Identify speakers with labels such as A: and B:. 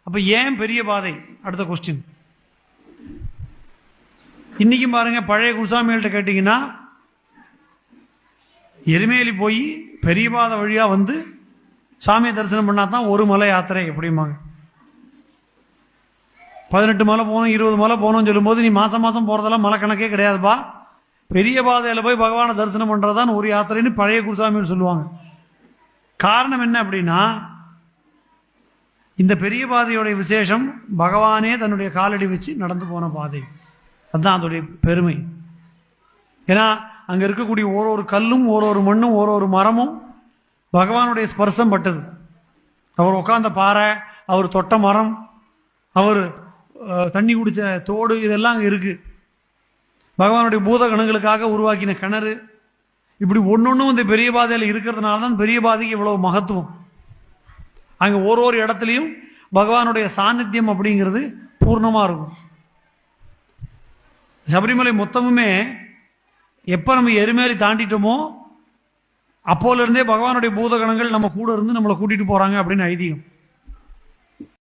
A: அப்ப ஏன் பெரிய பாதை? அடுத்த கொஸ்டின். இன்னைக்கும் பாருங்க, பழைய குருசாமிகள்கிட்ட கேட்டீங்கன்னா எருமேலி போய் பெரிய பாதை வழியா வந்து சாமியை தரிசனம் பண்ணா தான் ஒரு மலை யாத்திரை அப்படிம்பாங்க. 18 மலை போகணும், 20 மலை போகணும்னு சொல்லும்போது, நீ மாசம் மாசம் போறதெல்லாம் மலை கணக்கே கிடையாதுப்பா, பெரிய பாதையில போய் பகவானை தரிசனம் பண்றதுதான் ஒரு யாத்திரைன்னு பழைய குருசாமிகள் சொல்லுவாங்க. காரணம் என்ன அப்படின்னா, இந்த பெரிய பாதையோடைய விசேஷம் பகவானே தன்னுடைய காலடி வச்சு நடந்து போன பாதை. அதுதான் அதோடைய பெருமை. ஏன்னா அங்க இருக்கக்கூடிய ஒரு கல்லும் ஒரு மண்ணும் ஒரு மரமும் பகவானுடைய ஸ்பர்சம் பட்டது. அவர் உட்கார்ந்த பாறை, அவர் தொட்ட மரம், அவர் தண்ணி குடிச்ச தோடு, இதெல்லாம் அங்கே இருக்கு. பகவானுடைய பூத கணங்களுக்காக உருவாக்கின கிணறு, இப்படி ஒன்னொன்னும் இந்த பெரிய பாதையில் இருக்கிறதுனால தான் பெரிய பாதைக்கு இவ்வளவு மகத்துவம். அங்கே ஒரு இடத்துலையும் பகவானுடைய சாநித்தியம் அப்படிங்கிறது பூர்ணமா இருக்கும். சபரிமலை மொத்தமுமே எப்போ நம்ம எருமேலி தாண்டிட்டோமோ அப்போல இருந்தே பகவானுடைய பூதகணங்கள் நம்ம கூட இருந்து நம்மளை கூட்டிட்டு போறாங்க அப்படின்னு ஐதீகம்.